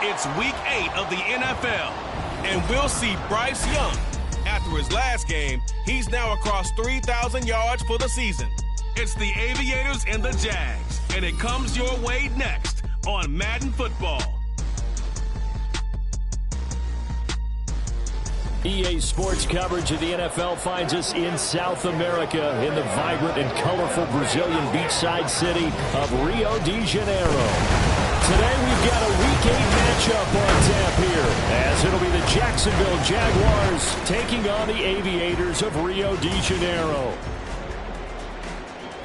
It's Week 8 of the NFL, and we'll see Bryce Young. After his last game, he's now across 3,000 yards for the season. It's the Aviators and the Jags, and it comes your way next on Madden Football. EA Sports coverage of the NFL finds us in South America in the vibrant and colorful Brazilian beachside city of Rio de Janeiro. Today we've got a Week 8 matchup on tap here, as it'll be the Jacksonville Jaguars taking on the Aviators of Rio de Janeiro.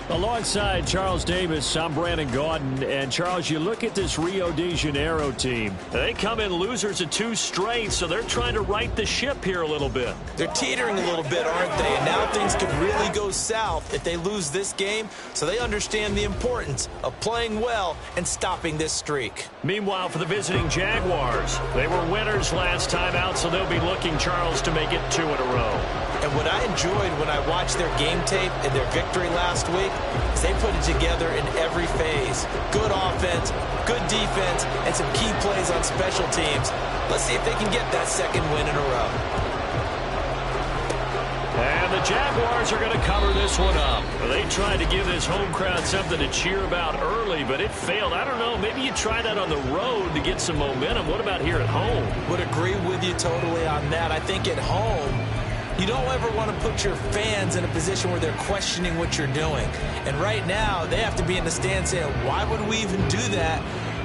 Alongside Charles Davis, I'm Brandon Gaudin. And, Charles, you look at this Rio de Janeiro team. They come in losers of 2 straight, so they're trying to right the ship here a little bit. They're teetering a little bit, aren't they? And now things could really go south if they lose this game, so they understand the importance of playing well and stopping this streak. Meanwhile, for the visiting Jaguars, they were winners last time out, so they'll be looking, Charles, to make it 2 in a row. And what I enjoyed when I watched their game tape and their victory last week is they put it together in every phase. Good offense, good defense, and some key plays on special teams. Let's see if they can get that second win in a row. And the Jaguars are going to cover this one up. They tried to give this home crowd something to cheer about early, but it failed. I don't know, maybe you try that on the road to get some momentum. What about here at home? Would agree with you totally on that. I think at home, you don't ever want to put your fans in a position where they're questioning what you're doing. And right now, they have to be in the stand saying, why would we even do that?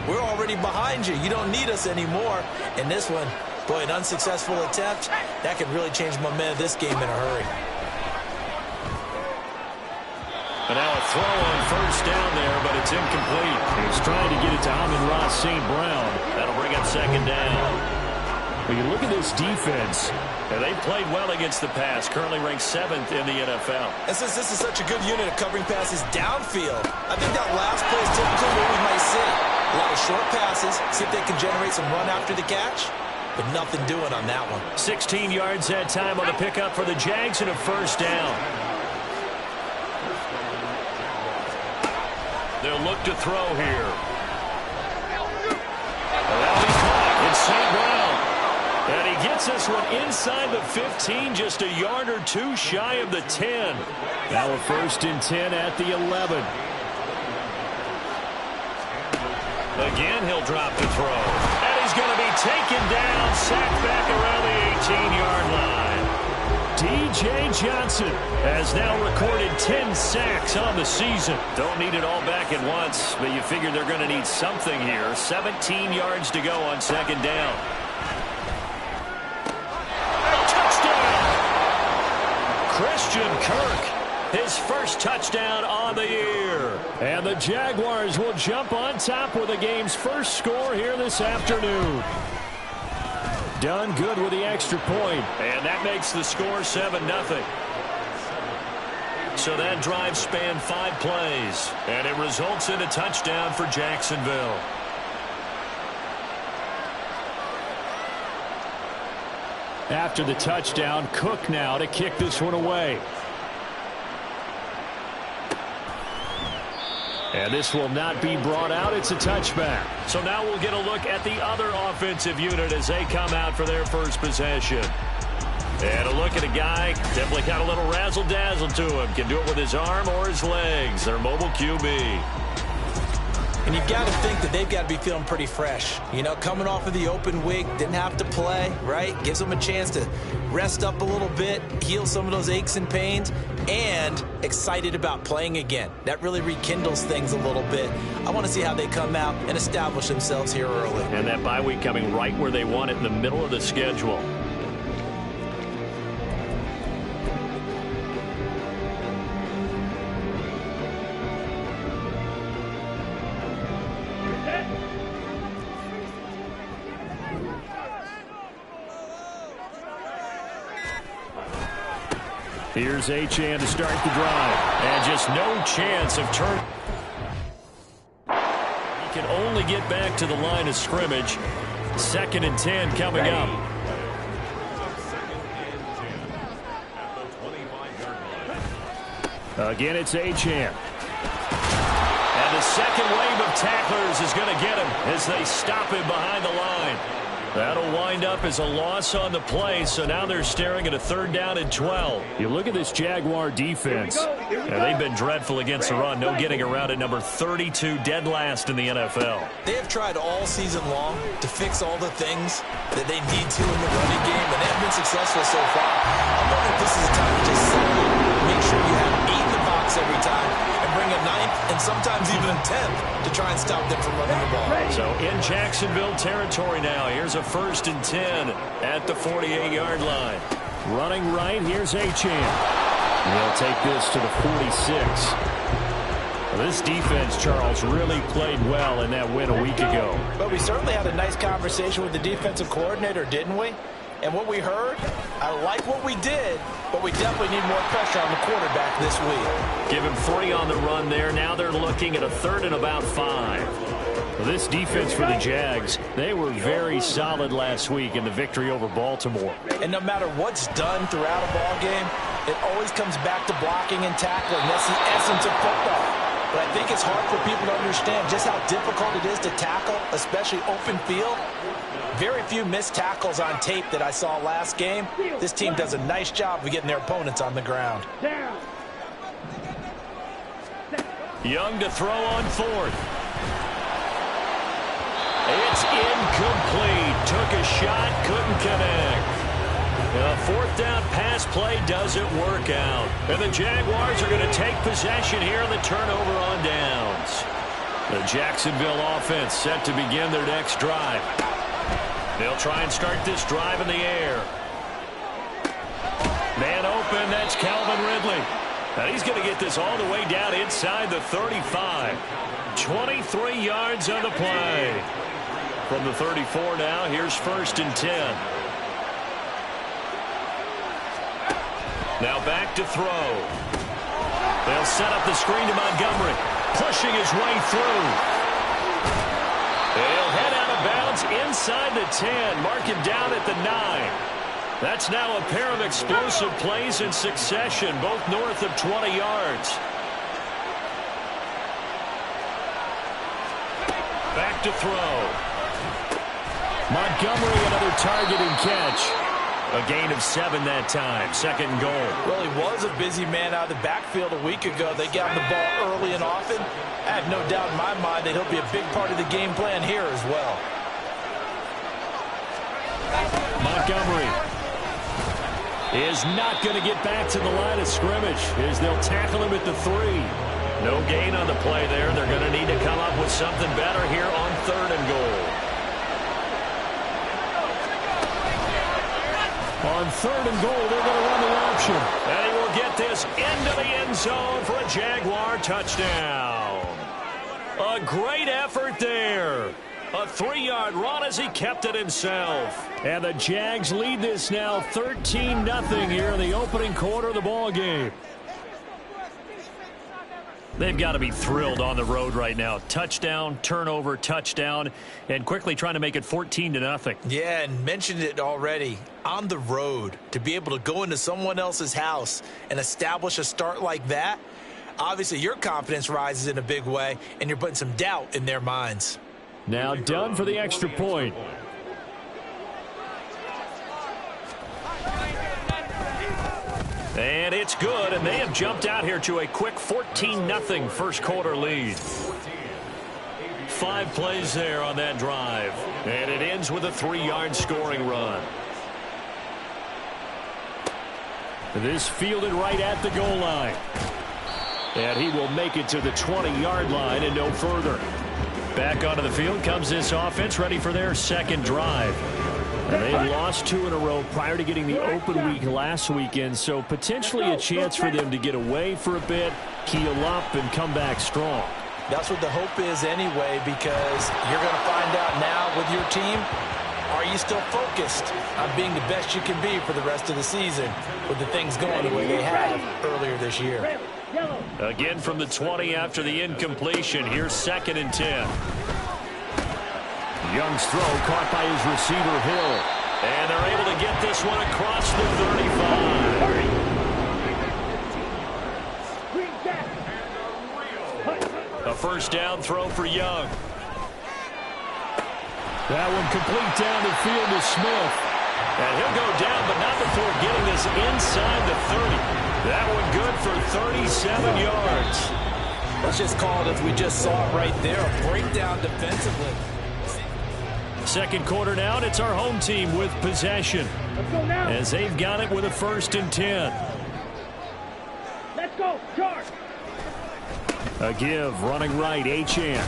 We're already behind you. You don't need us anymore. And this one, boy, an unsuccessful attempt, that could really change the momentum of this game in a hurry. And now a throw on first down there, but it's incomplete. He's trying to get it to Amon-Ra St. Brown. That'll bring up second down. When you look at this defense, they played well against the pass, currently ranked 7th in the NFL. And since this is such a good unit of covering passes downfield, I think that last play is typically what we might see. A lot of short passes, see if they can generate some run after the catch, but nothing doing on that one. 16 yards that time on the pickup for the Jags and a first down. They'll look to throw here. Well, he's caught. It's St. Brown. And he gets this one inside the 15, just a yard or 2 shy of the 10. Now a 1st and 10 at the 11. Again, he'll drop the throw. And he's going to be taken down, sacked back around the 18-yard line. D.J. Johnson has now recorded 10 sacks on the season. Don't need it all back at once, but you figure they're going to need something here. 17 yards to go on second down. Christian Kirk, his first touchdown on the year. And the Jaguars will jump on top with the game's first score here this afternoon. Done good with the extra point. And that makes the score 7-0. So that drive spanned 5 plays. And it results in a touchdown for Jacksonville. After the touchdown, Cook now to kick this one away. And this will not be brought out. It's a touchback. So now we'll get a look at the other offensive unit as they come out for their first possession. And a look at a guy, definitely got a little razzle-dazzle to him. Can do it with his arm or his legs. Their mobile QB. And you've got to think that they've got to be feeling pretty fresh. You know, coming off of the open week, didn't have to play, right? Gives them a chance to rest up a little bit, heal some of those aches and pains, and excited about playing again. That really rekindles things a little bit. I want to see how they come out and establish themselves here early. And that bye week coming right where they want it, in the middle of the schedule. Here's Achane to start the drive. And just no chance of turn. He can only get back to the line of scrimmage. 2nd and 10 coming up. Again, it's Achane. And the second wave of tacklers is going to get him as they stop him behind the line. That'll wind up as a loss on the play, so now they're staring at a 3rd down and 12. You look at this Jaguar defense, and they've been dreadful against the run. No getting around at number 32, dead last in the NFL. They have tried all season long to fix all the things that they need to in the running game, and they have been successful so far. I'm wondering if this is a time to just settle in, make sure you have 8 in the box every time, and bring a 9th and sometimes even a 10th to try and stop them from running the ball. So in Jacksonville territory now, here's a 1st and 10 at the 48-yard line. Running right, here's Achane. They'll take this to the 46. Well, this defense, Charles, really played well in that win a week ago. But we certainly had a nice conversation with the defensive coordinator, didn't we? And what we heard, I like what we did, but we definitely need more pressure on the quarterback this week. Give him 3 on the run there. Now they're looking at a 3rd and about 5. Well, this defense for the Jags, they were very solid last week in the victory over Baltimore. And no matter what's done throughout a ball game, it always comes back to blocking and tackling. That's the essence of football. But I think it's hard for people to understand just how difficult it is to tackle, especially open field. Very few missed tackles on tape that I saw last game. This team does a nice job of getting their opponents on the ground. Young to throw on 4th. It's incomplete. Took a shot, couldn't connect. A 4th down pass play doesn't work out. And the Jaguars are going to take possession here on the turnover on downs. The Jacksonville offense set to begin their next drive. They'll try and start this drive in the air. Man open, that's Calvin Ridley. And he's going to get this all the way down inside the 35. 23 yards on the play. From the 34 now, here's 1st and 10. Now back to throw. They'll set up the screen to Montgomery. Pushing his way through. They'll head out of bounds inside the 10. Mark him down at the 9. That's now a pair of explosive plays in succession, both north of 20 yards. Back to throw. Montgomery, another target and catch. A gain of 7 that time. 2nd and goal. Well, he was a busy man out of the backfield a week ago. They got him the ball early and often. I have no doubt in my mind that he'll be a big part of the game plan here as well. Montgomery is not going to get back to the line of scrimmage as they'll tackle him at the 3. No gain on the play there. They're going to need to come up with something better here on 3rd and goal. On 3rd and goal, they're going to run the option. And he will get this into the end zone for a Jaguar touchdown. A great effort there. A 3-yard run as he kept it himself. And the Jags lead this now 13-0 here in the opening quarter of the ball game. They've got to be thrilled on the road right now. Touchdown, turnover, touchdown, and quickly trying to make it 14-0. Yeah, and mentioned it already. On the road, to be able to go into someone else's house and establish a start like that, obviously your confidence rises in a big way, and you're putting some doubt in their minds. Now done for the extra point. And it's good, and they have jumped out here to a quick 14-0 first quarter lead. 5 plays there on that drive, and it ends with a 3-yard scoring run. This fielded right at the goal line. And he will make it to the 20-yard line and no further. Back onto the field comes this offense, ready for their 2nd drive. And they lost 2 in a row prior to getting the open week last weekend, so potentially a chance for them to get away for a bit, keel up, and come back strong. That's what the hope is anyway, because you're going to find out now with your team, are you still focused on being the best you can be for the rest of the season with the things going the way they have earlier this year. Again from the 20 after the incompletion. Here's 2nd and 10. Young's throw caught by his receiver, Hill. And they're able to get this one across the 35. A A first down throw for Young. That one complete down the field to Smith. And he'll go down, but not before getting this inside the 30. That one good for 37 yards. Let's just call it as we just saw it right there. A breakdown defensively. Second quarter now, and it's our home team with possession. Let's go now. As they've got it with a 1st and 10. Let's go. Charge. A give, running right, Achane.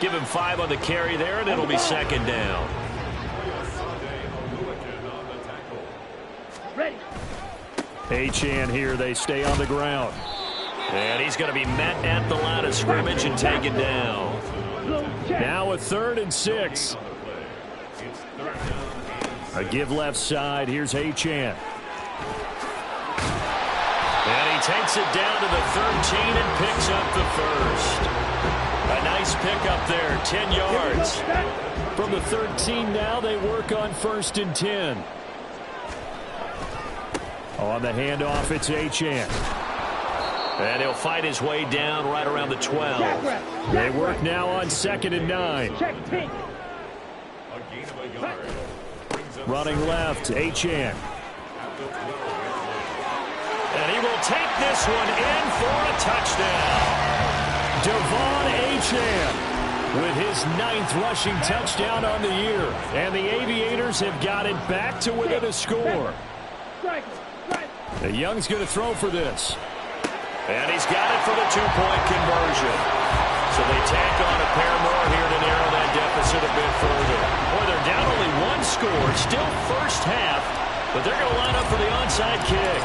Give him 5 on the carry there, and it'll be 2nd down. Ready. Achane here, they stay on the ground. And he's going to be met at the line of scrimmage and taken down. Now a 3rd and 6. A give left side, here's Achane. And he takes it down to the 13 and picks up the 1st. A nice pickup there, 10 yards. From the 13 now, they work on 1st and 10. On the handoff, it's Achane. And he'll fight his way down right around the 12. They work now on 2nd and 9. Running left, Achane. And he will take this one in for a touchdown. Devon Achane with his 9th rushing touchdown on the year. And the Aviators have got it back to within a score. The Young's going to throw for this. And he's got it for the 2-point conversion. So they tack on a pair more here to narrow that deficit a bit further. Boy, they're down only 1 score, still first half, but they're going to line up for the onside kick.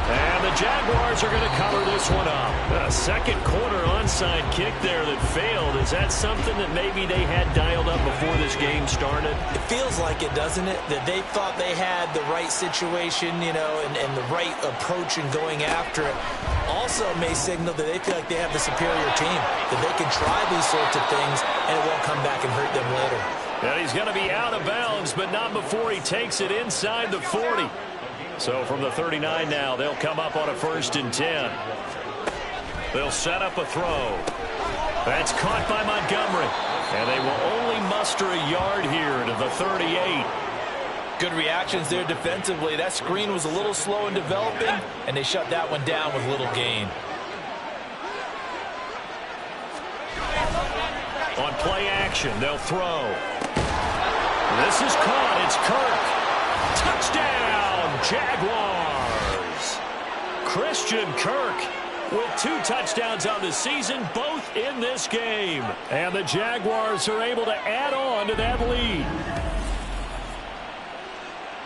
And the Jaguars are going to cover this one up. A second quarter onside kick there that failed. Is that something that maybe they had dialed up before this game started? It feels like it, doesn't it? That they thought they had the right situation, you know, and the right approach in going after it. Also may signal that they feel like they have the superior team, that they can try these sorts of things and it won't come back and hurt them later. And he's going to be out of bounds, but not before he takes it inside the 40. So from the 39 now, they'll come up on a 1st and 10. They'll set up a throw. That's caught by Montgomery. And they will only muster a yard here to the 38. Good reactions there defensively. That screen was a little slow in developing, and they shut that one down with little gain. On play action, they'll throw. This is caught. It's Kirk. Touchdown, Jaguars. Christian Kirk with 2 touchdowns on the season, both in this game. And the Jaguars are able to add on to that lead.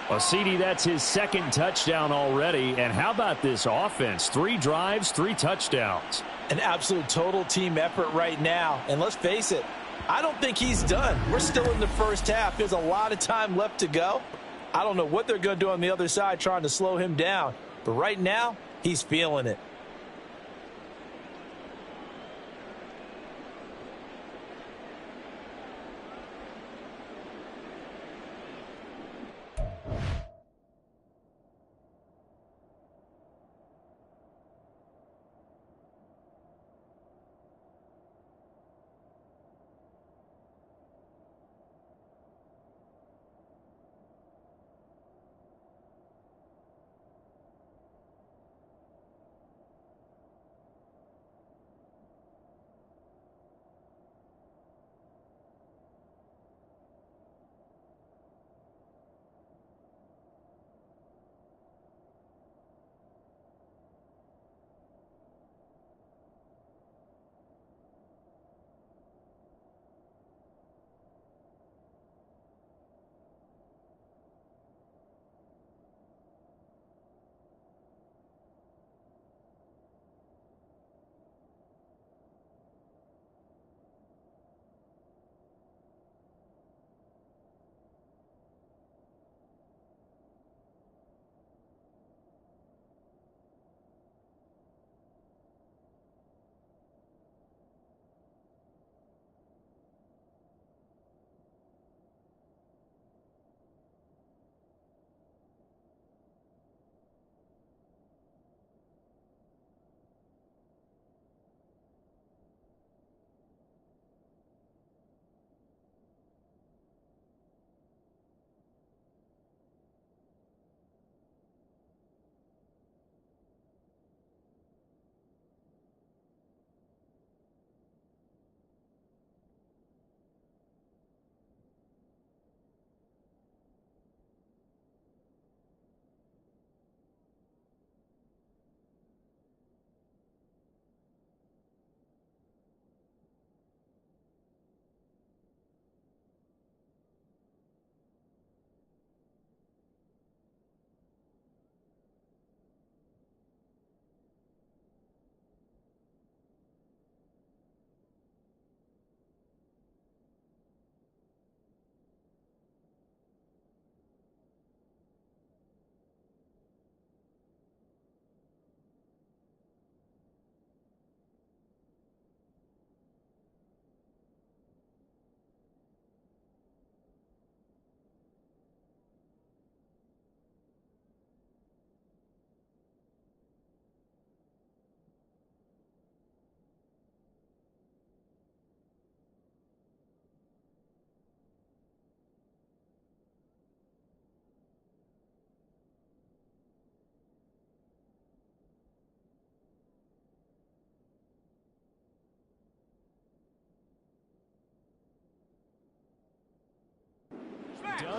Well, CD, that's his 2nd touchdown already. And how about this offense? 3 drives, 3 touchdowns. An absolute total team effort right now. And let's face it, I don't think he's done. We're still in the first half. There's a lot of time left to go. I don't know what they're going to do on the other side trying to slow him down. But right now, he's feeling it.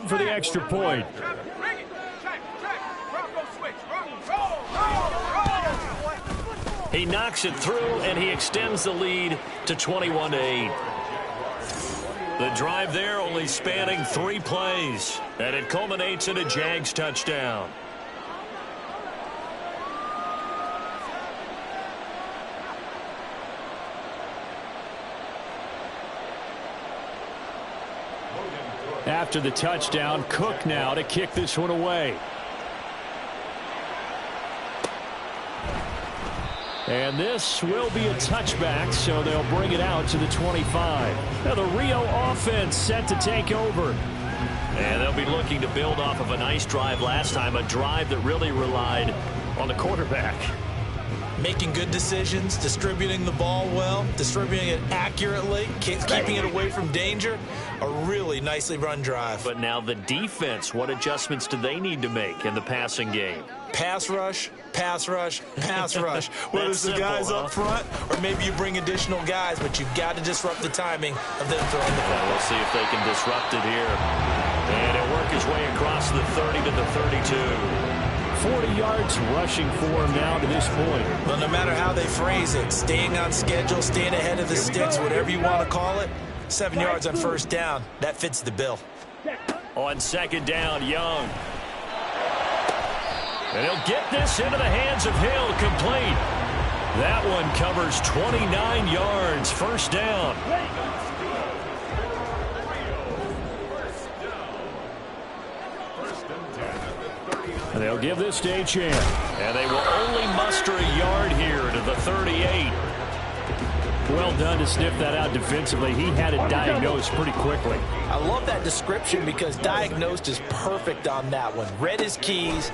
for the extra point. He knocks it through, and he extends the lead to 21-8. The drive there only spanning 3 plays, and it culminates in a Jags touchdown. After the touchdown, Cook now to kick this one away. And this will be a touchback, so they'll bring it out to the 25. Now the Rio offense set to take over. And they'll be looking to build off of a nice drive last time, a drive that really relied on the quarterback. Making good decisions, distributing the ball well, distributing it accurately, keeping it away from danger. A really nicely run drive. But now the defense, what adjustments do they need to make in the passing game? Pass rush, pass rush, pass rush. Whether it's the guys up front or maybe you bring additional guys, but you've got to disrupt the timing of them throwing the ball. We'll see if they can disrupt it here. And he'll work his way across the 30 to the 32. 40 yards rushing for him now to this point. Well, no matter how they phrase it, staying on schedule, staying ahead of the sticks, whatever you want to call it, 7 yards on first down, that fits the bill. On second down, Young. And he'll get this into the hands of Hill, complete. That one covers 29 yards, first down. And they'll give this to Achane. And they will only muster a yard here to the 38. Well done to sniff that out defensively. He had it diagnosed pretty quickly. I love that description because diagnosed is perfect on that one. Read his keys,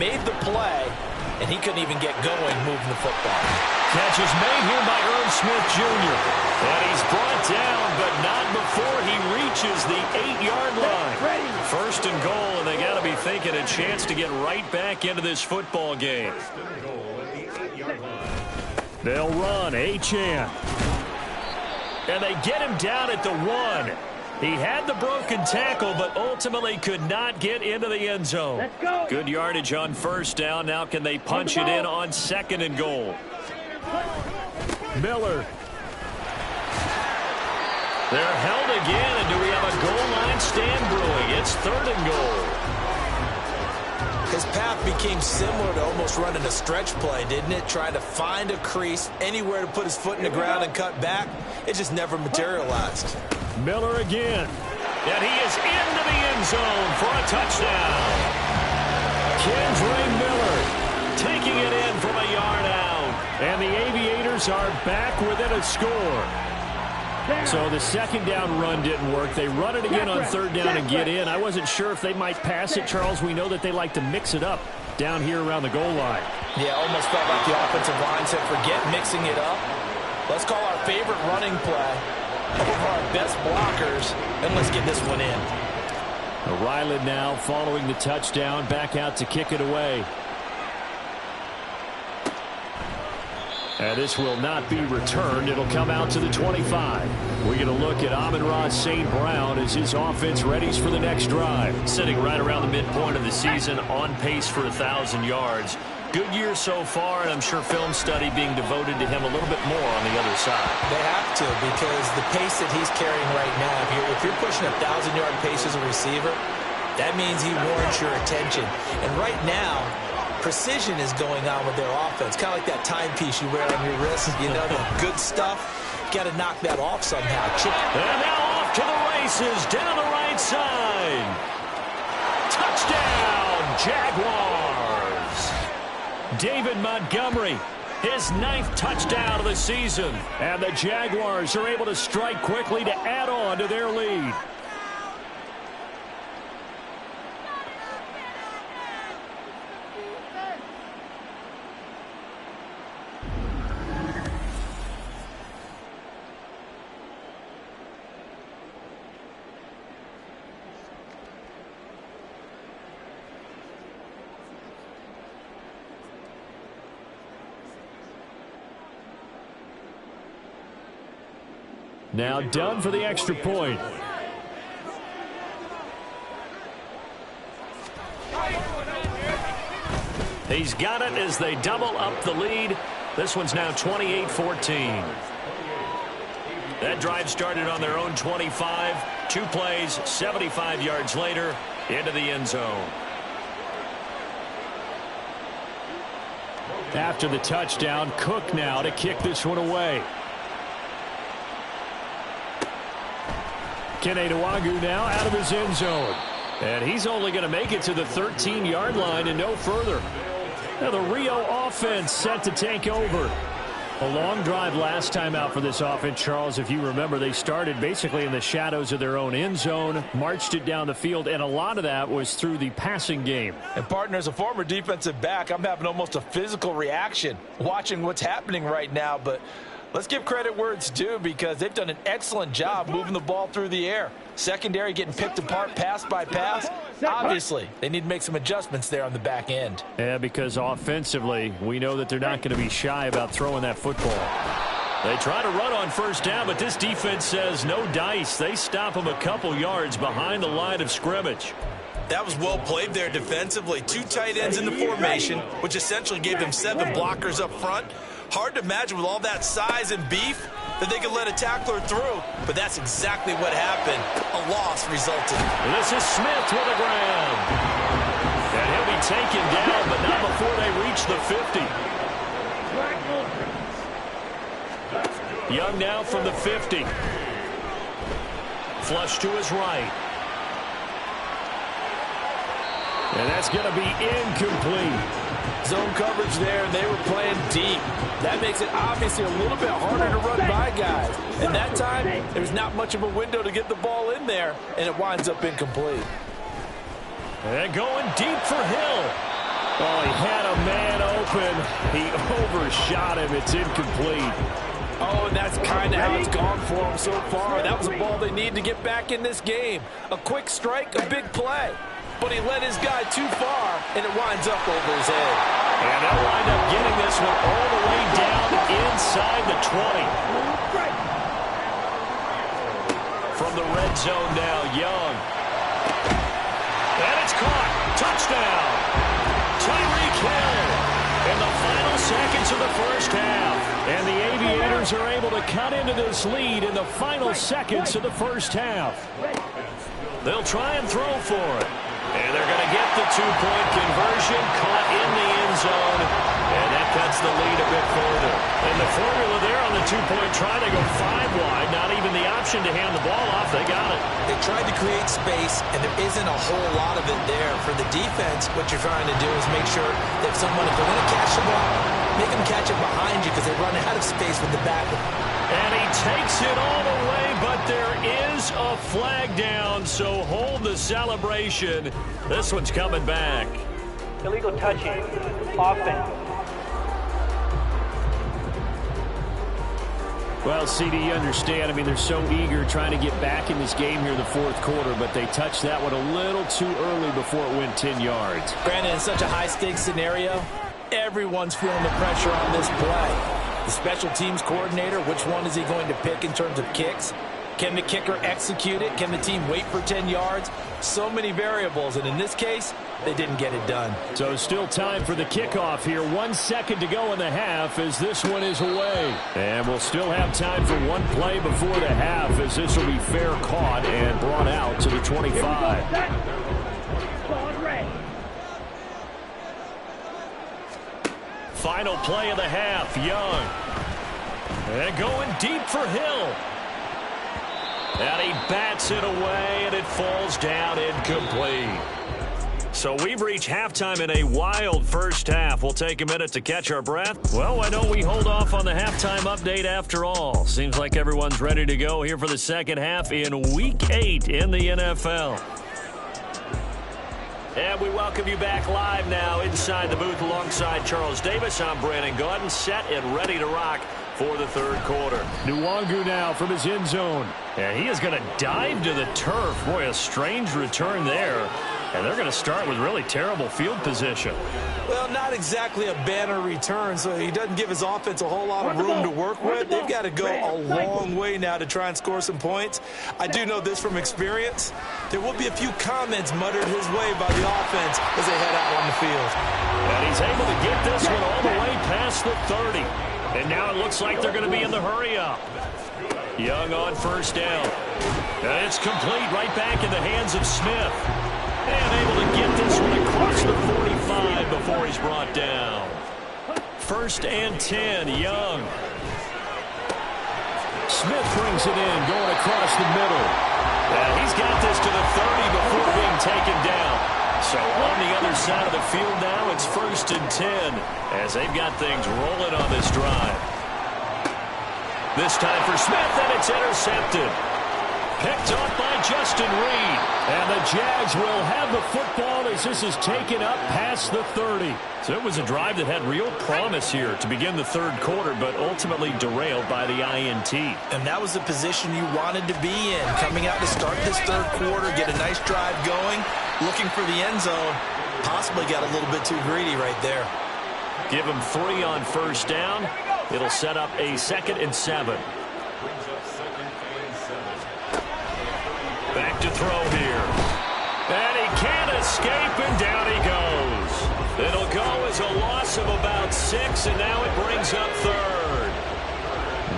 made the play, and he couldn't even get going moving the football. Catch is made here by Irv Smith Jr. And he's brought down, but not before he reaches the 8-yard line. First and goal, and they got to be thinking a chance to get right back into this football game. They'll run, Achane. And they get him down at the 1. He had the broken tackle, but ultimately could not get into the end zone. Good yardage on first down. Now can they punch it in on second and goal? Miller. They're held again, and do we have a goal line stand brewing? It's third and goal. His path became similar to almost running a stretch play, didn't it? Trying to find a crease, anywhere to put his foot in the ground and cut back. It just never materialized. Miller again. And he is into the end zone for a touchdown. Kendra Miller taking it in from a yard out. And the Aviators are back within a score. So the second down run didn't work. They run it again on third down and get in. I wasn't sure if they might pass it, Charles. We know that they like to mix it up down here around the goal line. Yeah, almost felt like the offensive line said, forget mixing it up. Let's call our favorite running play over our best blockers, and let's get this one in. Ryland now following the touchdown, back out to kick it away. And this will not be returned. It'll come out to the 25. We get a look at Amon-Ra St. Brown as his offense readies for the next drive. Sitting right around the midpoint of the season, on pace for 1,000 yards. Good year so far, and I'm sure film study being devoted to him a little bit more on the other side. They have to, because the pace that he's carrying right now, if you're pushing a 1,000-yard pace as a receiver, that means he warrants your attention. And right now, precision is going on with their offense. Kind of like that timepiece you wear on your wrist. You know, the good stuff. Got to knock that off somehow. And now off to the races down the right side. Touchdown, Jaguars. David Montgomery, his 9th touchdown of the season. And the Jaguars are able to strike quickly to add on to their lead. Now done for the extra point. He's got it as they double up the lead. This one's now 28-14. That drive started on their own 25. 2 plays, 75 yards later, into the end zone. After the touchdown, Cook now to kick this one away. Kene Nwangwu now out of his end zone. And he's only going to make it to the 13-yard line and no further. Now the Rio offense set to take over. A long drive last time out for this offense, Charles. If you remember, they started basically in the shadows of their own end zone, marched it down the field, and a lot of that was through the passing game. And, partner, as a former defensive back, I'm having almost a physical reaction watching what's happening right now. But let's give credit where it's due because they've done an excellent job moving the ball through the air. Secondary getting picked apart pass by pass. Obviously, they need to make some adjustments there on the back end. Yeah, because offensively, we know that they're not going to be shy about throwing that football. They try to run on first down, but this defense says no dice. They stop them a couple yards behind the line of scrimmage. That was well played there defensively. 2 tight ends in the formation, which essentially gave them 7 blockers up front. Hard to imagine with all that size and beef that they could let a tackler through, but that's exactly what happened. A loss resulted. This is Smith with a grab. And he'll be taken down, but not before they reach the 50. Young now from the 50. Flush to his right. And that's going to be incomplete. Zone coverage there, and they were playing deep. That makes it obviously a little bit harder to run by guys. And that time, there's not much of a window to get the ball in there, and it winds up incomplete. And going deep for Hill. Oh, he had a man open. He overshot him. It's incomplete. Oh, and that's kind of how it's gone for him so far. That was a ball they need to get back in this game. A quick strike, a big play. But he led his guy too far, and it winds up over his head. And they'll wind up getting this one all the way down inside the 20. From the red zone now, Young. And it's caught. Touchdown. Tyreek Hill in the final seconds of the first half. And the Aviators are able to cut into this lead in the final seconds of the first half. They'll try and throw for it. And they're going to get the 2-point conversion, caught in the end zone, and that cuts the lead a bit further. And the formula there on the 2-point try to go 5 wide, not even the option to hand the ball off. They got it. They tried to create space, and there isn't a whole lot of it there. For the defense, what you're trying to do is make sure that someone, if they're going to catch the ball, make them catch it behind you because they run out of space with the back. And he takes it all the way, but there is a flag down, so hold the celebration. This one's coming back. Illegal touching, offense. Well, CD, you understand. I mean, they're so eager trying to get back in this game here in the fourth quarter, but they touched that one a little too early before it went 10 yards. Granted, in such a high-stakes scenario, everyone's feeling the pressure on this play. The special teams coordinator, which one is he going to pick in terms of kicks? Can the kicker execute it? Can the team wait for 10 yards? So many variables, and in this case, they didn't get it done. So still time for the kickoff here. 1 second to go in the half as this one is away. And we'll still have time for one play before the half as this will be fair caught and brought out to the 25. Final play of the half, Young. And going deep for Hill. And he bats it away, and it falls down incomplete. So we've reached halftime in a wild first half. We'll take a minute to catch our breath. Well, why don't we hold off on the halftime update after all? Seems like everyone's ready to go here for the second half in Week 8 in the NFL. And we welcome you back live now inside the booth alongside Charles Davis. I'm Brandon Gaudin, set and ready to rock for the third quarter. Nwangu now from his end zone. And he is going to dive to the turf. Boy, a strange return there. And they're going to start with really terrible field position. Well, not exactly a banner return, so he doesn't give his offense a whole lot of room to work with. They've got to go a long way now to try and score some points. I do know this from experience. There will be a few comments muttered his way by the offense as they head out on the field. And he's able to get this one all the way past the 30. And now it looks like they're going to be in the hurry-up. Young on first down. And it's complete right back in the hands of Smith. And able to get this one across the 45 before he's brought down. 1st and 10, Young. Smith brings it in, going across the middle. And he's got this to the 30 before being taken down. So on the other side of the field now, it's 1st and 10 as they've got things rolling on this drive. This time for Smith, and it's intercepted. Picked off by Justin Reed. And the Jags will have the football as this is taken up past the 30. So it was a drive that had real promise here to begin the third quarter, but ultimately derailed by the INT. And that was the position you wanted to be in. Coming out to start this third quarter, get a nice drive going, looking for the end zone. Possibly got a little bit too greedy right there. Give him 3 on first down. It'll set up a 2nd and 7. Back to throw here. And he can't escape, and down he goes. It'll go as a loss of about 6, and now it brings up 3rd.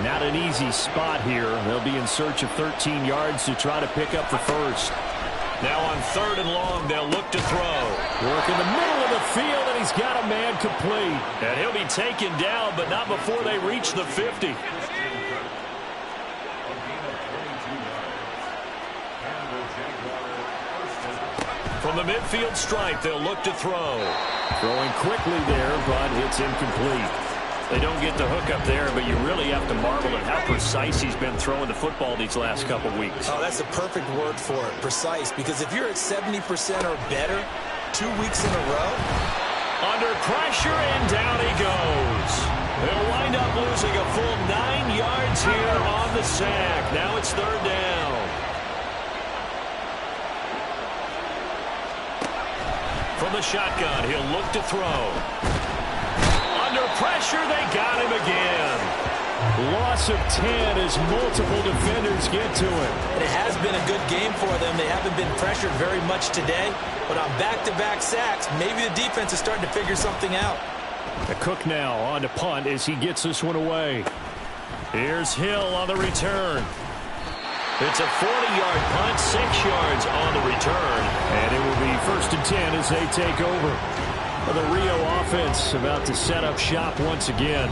Not an easy spot here. They'll be in search of 13 yards to try to pick up the first. Now on 3rd and long, they'll look to throw. Work in the middle of the field, and he's got a man complete. And he'll be taken down, but not before they reach the 50. From the midfield stripe, they'll look to throw. Throwing quickly there, but it's incomplete. They don't get the hook up there, but you really have to marvel at how precise he's been throwing the football these last couple weeks. Oh, that's the perfect word for it, precise, because if you're at 70% or better 2 weeks in a row. Under pressure, and down he goes. They'll wind up losing a full 9 yards here on the sack. Now it's 3rd down. From the shotgun, he'll look to throw. Under pressure, they got him again. Loss of 10 as multiple defenders get to him. It has been a good game for them. They haven't been pressured very much today, but on back-to-back sacks, maybe the defense is starting to figure something out. A Cook now on to punt as he gets this one away. Here's Hill on the return. It's a 40-yard punt, 6 yards on the return, and it will be 1st and 10 as they take over. The Rio offense about to set up shop once again.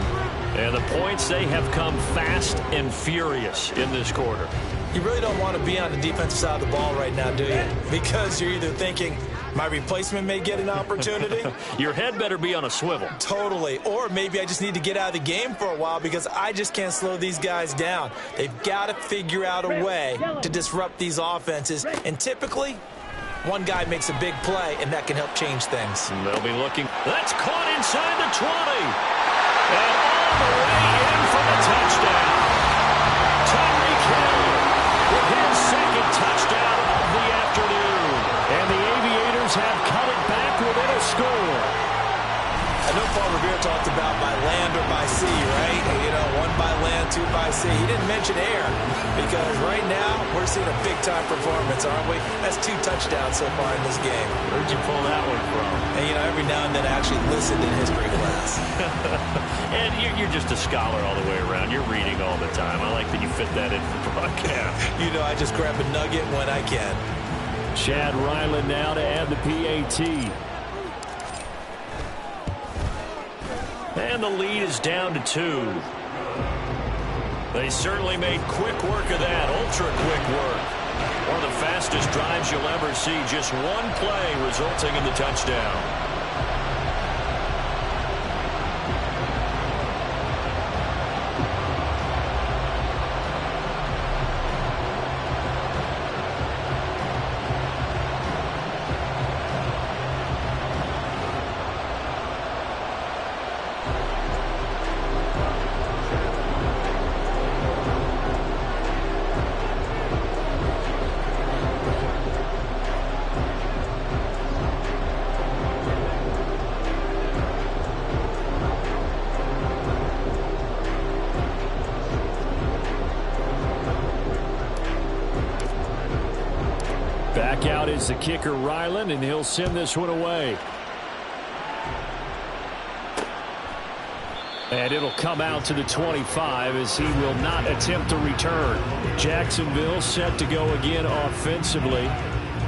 And the points, they have come fast and furious in this quarter. You really don't want to be on the defensive side of the ball right now, do you? Because you're either thinking, my replacement may get an opportunity. Your head better be on a swivel. Totally. Or maybe I just need to get out of the game for a while because I just can't slow these guys down. They've got to figure out a way to disrupt these offenses. And typically, one guy makes a big play, and that can help change things. And they'll be looking. That's caught inside the 20. And all the way in for the touchdown. Tyreek Hill with his 2nd touchdown of the afternoon. And the Aviators have cut it back within a score. I know Paul Revere talked about by land or by sea, right? You know, 1 by land, 2 by sea. He didn't mention air because right now we're seeing a big-time performance, aren't we? That's 2 touchdowns so far in this game. Where'd you pull that one from? And, you know, every now and then I actually listened in history class. And you're just a scholar all the way around. You're reading all the time. I like that you fit that in for broadcast. You know, I just grab a nugget when I can. Chad Ryland now to add the PAT. And the lead is down to 2. They certainly made quick work of that, ultra-quick work. One of the fastest drives you'll ever see, just 1 play resulting in the touchdown. Back out is the kicker, Ryland, and he'll send this one away. And it'll come out to the 25 as he will not attempt to return. Jacksonville set to go again offensively.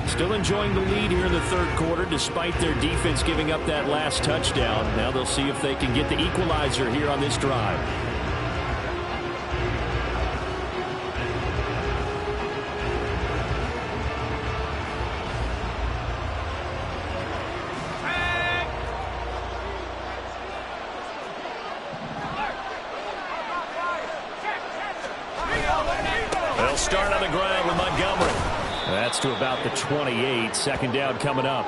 Still enjoying the lead here in the third quarter despite their defense giving up that last touchdown. Now they'll see if they can get the equalizer here on this drive. They'll start on the ground with Montgomery. That's to about the 28. Second down coming up.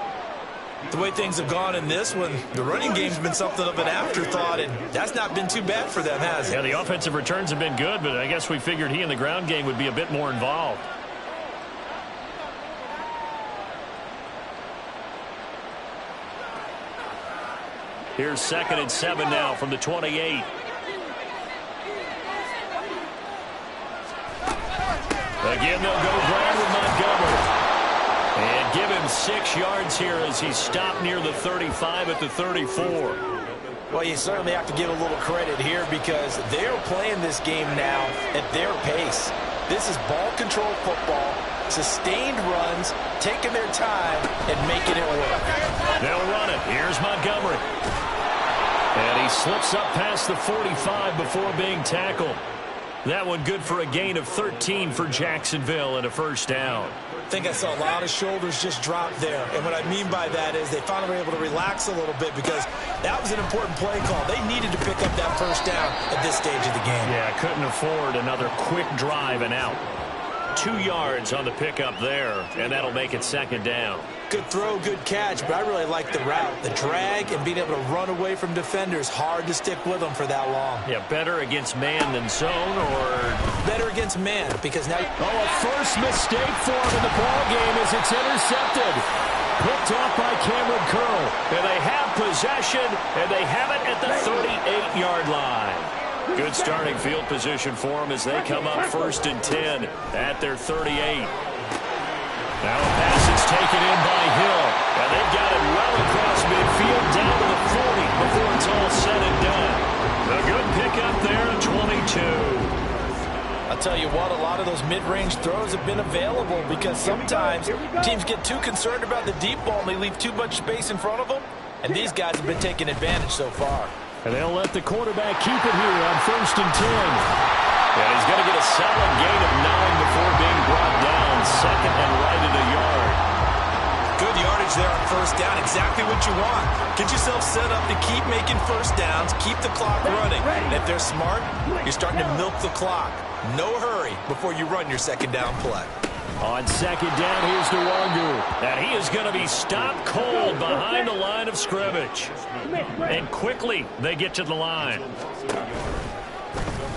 The way things have gone in this one, the running game's been something of an afterthought, and that's not been too bad for them, has it? Yeah, the offensive returns have been good, but I guess we figured he in the ground game would be a bit more involved. Here's 2nd and 7 now from the 28. Again, they'll go ground with Montgomery. And give him 6 yards here as he's stopped near the 35 at the 34. Well, you certainly have to give a little credit here because they're playing this game now at their pace. This is ball control football, sustained runs, taking their time, and making it work. They'll run it. Here's Montgomery. And he slips up past the 45 before being tackled. That one good for a gain of 13 for Jacksonville and a first down. I think I saw a lot of shoulders just drop there. And what I mean by that is they finally were able to relax a little bit because that was an important play call. They needed to pick up that first down at this stage of the game. Yeah, couldn't afford another quick drive and out. 2 yards on the pickup there, and that'll make it second down. Good throw, good catch, but I really like the route. The drag and being able to run away from defenders, hard to stick with them for that long. Yeah, better against man than zone, or better against man, because now... Oh, a first mistake for him in the ball game as it's intercepted. Picked off by Cameron Curl. And they have possession, and they have it at the 38-yard line. Good starting field position for them as they come up 1st and 10 at their 38. Now a pass is taken in by Hill, and they've got it well across midfield down to the 40 before it's all said and done. A good pickup there at 22. I'll tell you what, a lot of those mid-range throws have been available because sometimes teams get too concerned about the deep ball and they leave too much space in front of them, and these guys have been taking advantage so far. And they'll let the quarterback keep it here on 1st and 10. And he's going to get a solid gain of 9 before being brought down. 2nd and right at a yard. Good yardage there on 1st down. Exactly what you want. Get yourself set up to keep making 1st downs, keep the clock running. And if they're smart, you're starting to milk the clock. No hurry before you run your 2nd down play. On 2nd down, here's Nwangu. And he is going to be stopped cold behind the line of scrimmage. And quickly, they get to the line.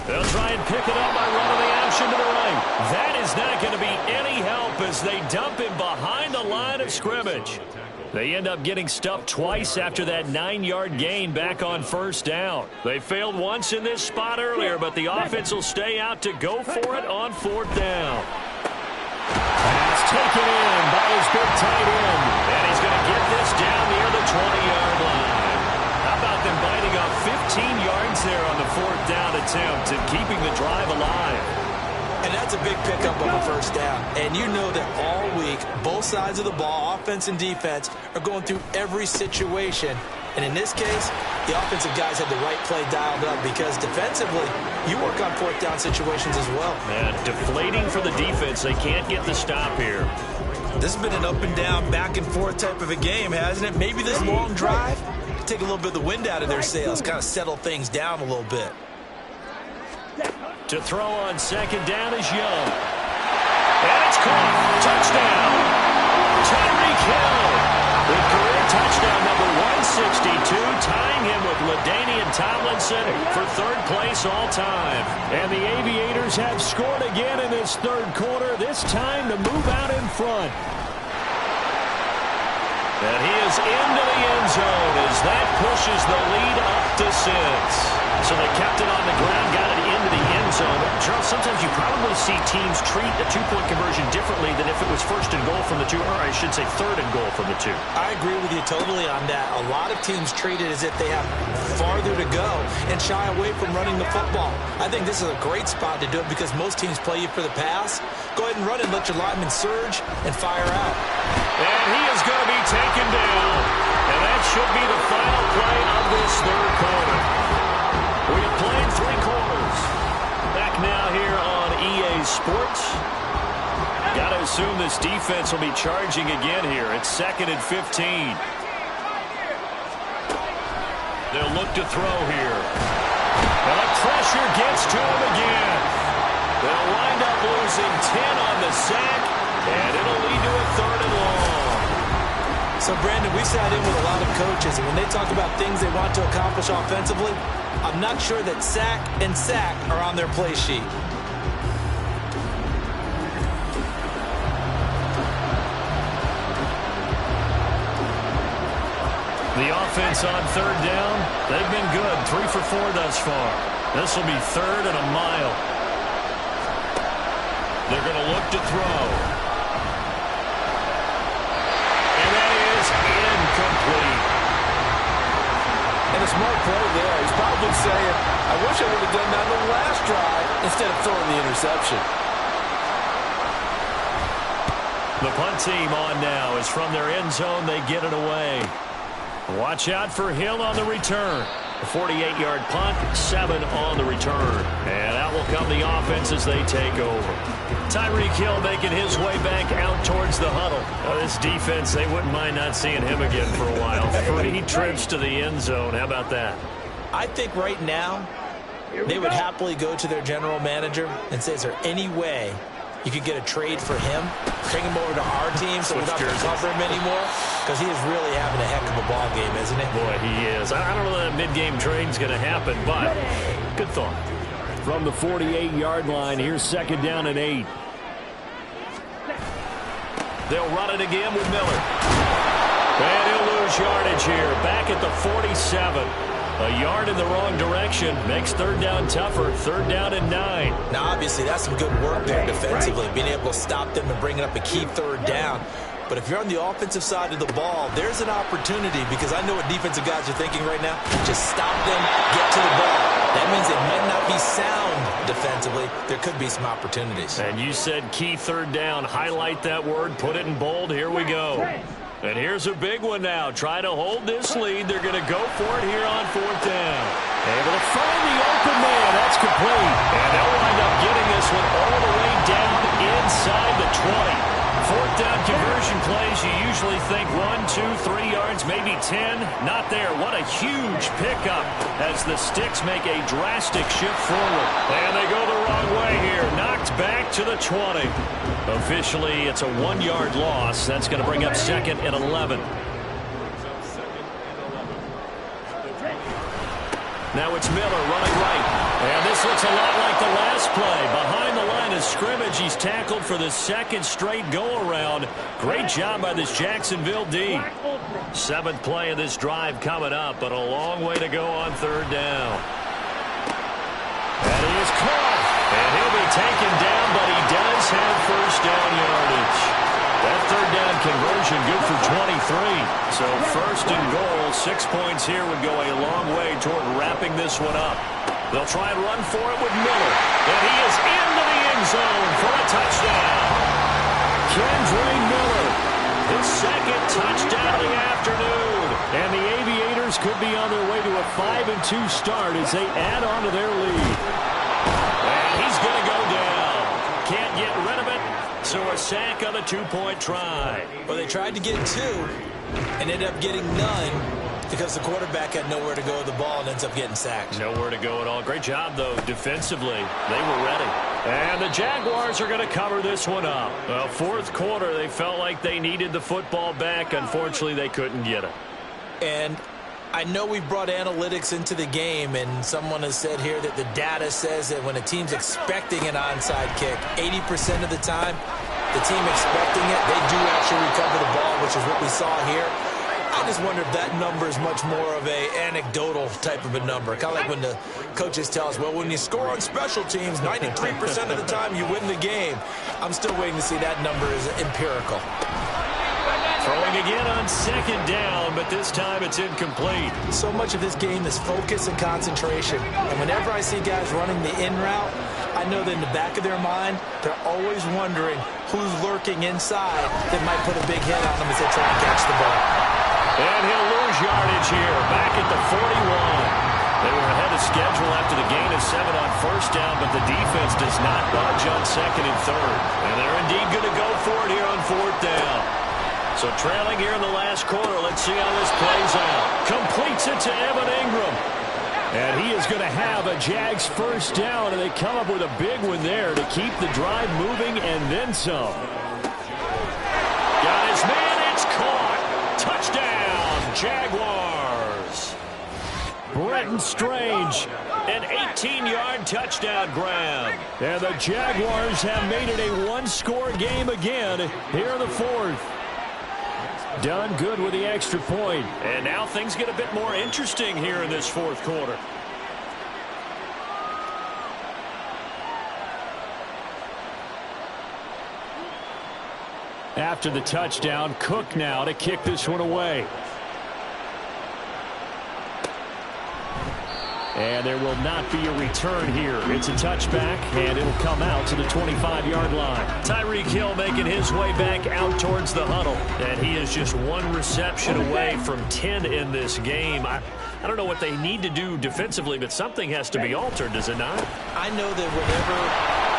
They'll try and pick it up by running the option to the right. That is not going to be any help as they dump him behind the line of scrimmage. They end up getting stuffed twice after that 9-yard gain back on 1st down. They failed once in this spot earlier, but the offense will stay out to go for it on 4th down. Pass taken in by his big tight end. And he's going to get this down near the 20-yard line. How about them biting off 15 yards there on the 4th down attempt and keeping the drive alive? And that's a big pickup of a 1st down. And you know that all week, both sides of the ball, offense and defense, are going through every situation. And in this case, the offensive guys had the right play dialed up because defensively, you work on 4th down situations as well. Man, deflating for the defense. They can't get the stop here. This has been an up and down, back and forth type of a game, hasn't it? Maybe this long drive can take a little bit of the wind out of their sails, kind of settle things down a little bit. To throw on 2nd down is Young. And it's caught. Touchdown. Tyreek Hill with career touchdown number 162, tying him with LaDainian Tomlinson for 3rd place all time. And the Aviators have scored again in this 3rd quarter, this time to move out in front. And he is into the end zone as that pushes the lead up to 6. So they kept it on the ground, got it into the end zone. Charles, sometimes you probably see teams treat a two-point conversion differently than if it was first and goal from the two, or I should say third and goal from the two. I agree with you totally on that. A lot of teams treat it as if they have farther to go and shy away from running the football. I think this is a great spot to do it because most teams play you for the pass. Go ahead and run it, let your lineman surge, and fire out. And he is going to be taken down. And that should be the final play of this third quarter. We have played 3 quarters. Back now here on EA Sports. Got to assume this defense will be charging again here. It's 2nd and 15. They'll look to throw here. And the pressure gets to him again. They'll wind up losing 10 on the sack, and it'll lead to a 3rd and long. So, Brandon, we sat in with a lot of coaches, and when they talk about things they want to accomplish offensively, I'm not sure that sack and sack are on their play sheet. The offense on 3rd down, they've been good. 3 for 4 thus far. This will be 3rd and a mile. They're going to look to throw. And that is incomplete. And a smart play there. He's probably saying, I wish I would have done that on the last drive instead of throwing the interception. The punt team on now is from their end zone. They get it away. Watch out for Hill on the return. A 48-yard punt, 7 on the return. And out will come the offense as they take over. Tyreek Hill making his way back out towards the huddle. Now, this defense, they wouldn't mind not seeing him again for a while. 3 trips to the end zone. How about that? I think right now they would happily go to their general manager and say, is there any way you could get a trade for him, bring him over to our team so we don't have to cover him anymore? Because he is really having a heck of a ball game, isn't he? Boy, he is. I don't know that mid-game trade's going to happen, but good thought. From the 48-yard line, here's 2nd down and 8. They'll run it again with Miller. And he'll lose yardage here. Back at the 47. A yard in the wrong direction makes 3rd down tougher. 3rd down and 9. Now, obviously, that's some good work there defensively, being able to stop them and bringing up a key 3rd down. But if you're on the offensive side of the ball, there's an opportunity because I know what defensive guys are thinking right now. Just stop them, get to the ball. That means they might not be sound defensively. There could be some opportunities. And you said key 3rd down. Highlight that word. Put it in bold. Here we go. And here's a big one now. Try to hold this lead. They're going to go for it here on 4th down. Able to find the open man. That's complete. And they'll wind up getting this one all the way down inside the 20. 4th down conversion plays, you usually think 1, 2, 3 yards, maybe 10. Not there. What a huge pickup as the Sticks make a drastic shift forward. And they go the wrong way here. Knocked back to the 20. Officially, it's a 1-yard loss. That's going to bring up 2nd and 11. Now it's Miller running right. And this looks a lot like the last play. Behind the line of scrimmage, he's tackled for the 2nd straight go-around. Great job by this Jacksonville D. 7th play of this drive coming up, but a long way to go on 3rd down. And he is caught. And he'll be taken down, but he does have 1st down yardage. That 3rd down conversion good for 23. So 1st and goal, 6 points here would go a long way toward wrapping this one up. They'll try and run for it with Miller. And he is into the end zone for a touchdown. Kendre Miller, his 2nd touchdown of the afternoon. And the Aviators could be on their way to a 5-2 start as they add on to their lead. And he's going to go down. Can't get rid of it. So a sack on the 2-point try. Well, they tried to get 2 and ended up getting none because the quarterback had nowhere to go with the ball and ends up getting sacked. Nowhere to go at all. Great job, though, defensively. They were ready. And the Jaguars are going to cover this one up. Well, 4th quarter, they felt like they needed the football back. Unfortunately, they couldn't get it. And I know we brought analytics into the game, and someone has said here that the data says that when a team's expecting an onside kick, 80% of the time, the team expecting it, they do actually recover the ball, which is what we saw here. I just wonder if that number is much more of a anecdotal type of a number. Kind of like when the coaches tell us, well, when you score on special teams, 93% of the time you win the game. I'm still waiting to see that number is empirical. Throwing again on second down, but this time it's incomplete. So much of this game is focus and concentration. And whenever I see guys running the in route, I know that in the back of their mind, they're always wondering who's lurking inside that might put a big hit on them as they try and catch the ball. And he'll lose yardage here, back at the 41. They were ahead of schedule after the gain of 7 on first down, but the defense does not budge on second and third. And they're indeed going to go for it here on fourth down. So trailing here in the last quarter, let's see how this plays out. Completes it to Evan Ingram. And he is going to have a Jags first down, and they come up with a big one there to keep the drive moving and then some. Got his man, it's caught. Touchdown, Jaguars. Brenton Strange, an 18-yard touchdown grab. And the Jaguars have made it a one-score game again here in the fourth. Done good with the extra point. And now things get a bit more interesting here in this fourth quarter. After the touchdown, Cook now to kick this one away. And there will not be a return here. It's a touchback, and it'll come out to the 25-yard line. Tyreek Hill making his way back out towards the huddle. And he is just one reception away from 10 in this game. I don't know what they need to do defensively, but something has to be altered, does it not? I know that whenever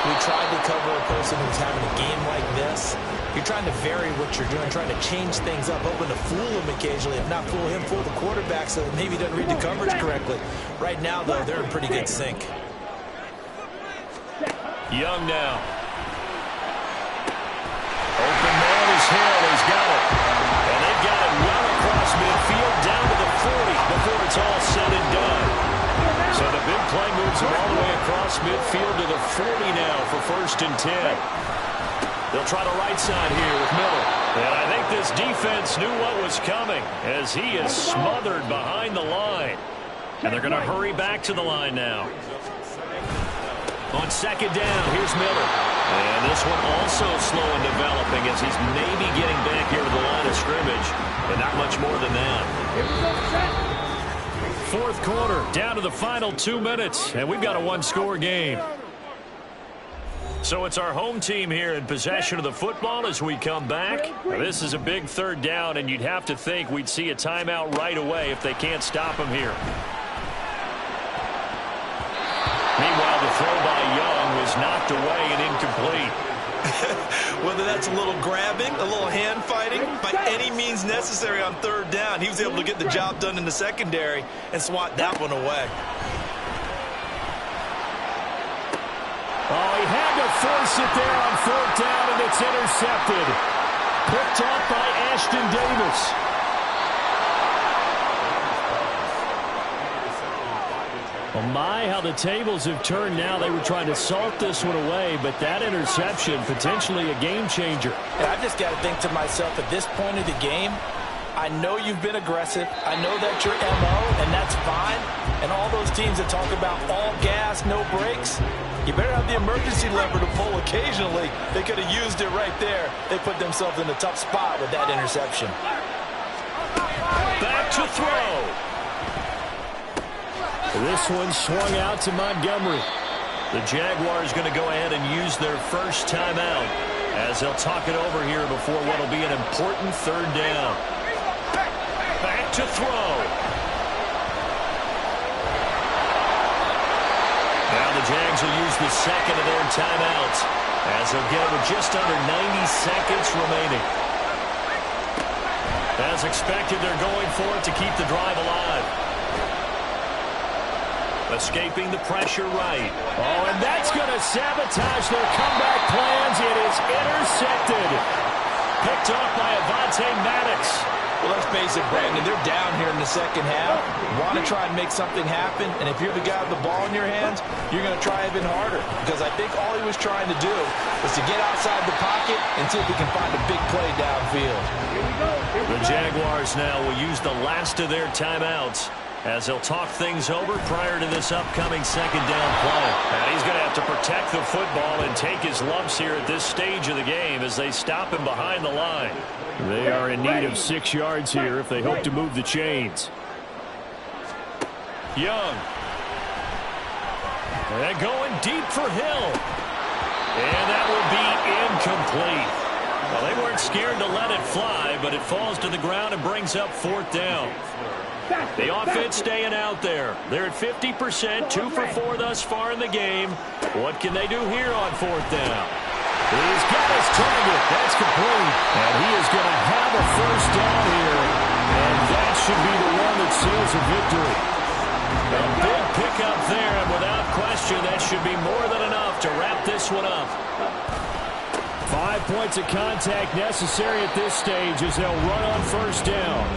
we tried to cover a person who's having a game like this, you're trying to vary what you're doing, trying to change things up, hoping to fool him occasionally. If not fool him, fool the quarterback so that maybe he doesn't read the coverage correctly. Right now, though, they're in pretty good sync. Young now. Open man is Hill. He's got it. And they've got it well across midfield down to the 40 before it's all said and done. So the big play moves him all the way across midfield to the 40 now for 1st and 10. They'll try the right side here with Miller. And I think this defense knew what was coming as he is smothered behind the line. And they're going to hurry back to the line now. On second down, here's Miller. And this one also slow in developing as he's maybe getting back here to the line of scrimmage. But not much more than that. Fourth quarter, down to the final 2 minutes. And we've got a one-score game. So it's our home team here in possession of the football as we come back. This is a big third down, and you'd have to think we'd see a timeout right away if they can't stop him here. Meanwhile, the throw by Young was knocked away and incomplete. Whether that's a little grabbing, a little hand fighting, by any means necessary on third down, he was able to get the job done in the secondary and swat that one away. Oh, he had to force it there on fourth down, and it's intercepted. Picked off by Ashton Davis. Oh, my, how the tables have turned now. They were trying to salt this one away, but that interception, potentially a game changer. And I just got to think to myself, at this point of the game, I know you've been aggressive. I know that's your MO, and that's fine. And all those teams that talk about all gas, no brakes, you better have the emergency lever to pull occasionally. They could have used it right there. They put themselves in a tough spot with that interception. Back to throw. This one swung out to Montgomery. The Jaguars going to go ahead and use their first timeout as they'll talk it over here before what will be an important third down. Back to throw. Now the Jags will use the second of their timeouts as they'll get it with just under 90 seconds remaining. As expected, they're going for it to keep the drive alive. Escaping the pressure right. Oh, and that's going to sabotage their comeback plans. It is intercepted. Picked off by Avonte Maddox. Well, let's face it, Brandon, they're down here in the second half. Want to try and make something happen, and if you're the guy with the ball in your hands, you're going to try even harder, because I think all he was trying to do was to get outside the pocket and see if he can find a big play downfield. The Jaguars now will use the last of their timeouts as they'll talk things over prior to this upcoming second down play. And he's going to have to protect the football and take his lumps here at this stage of the game as they stop him behind the line. They are in need of 6 yards here if they hope to move the chains. Young. And going deep for Hill. And that will be incomplete. Well, they weren't scared to let it fly, but it falls to the ground and brings up 4th down. The offense staying out there. They're at 50%, 2 for 4 thus far in the game. What can they do here on 4th down? He's got his target. That's complete. And he is going to have a first down here. And that should be the one that seals a victory. A big pickup there, and without question, that should be more than enough to wrap this one up. 5 points of contact necessary at this stage as they'll run on first down.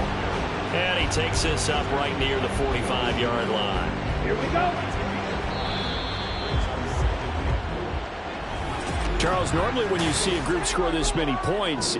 And he takes this up right near the 45-yard line. Here we go. Charles, normally when you see a group score this many points,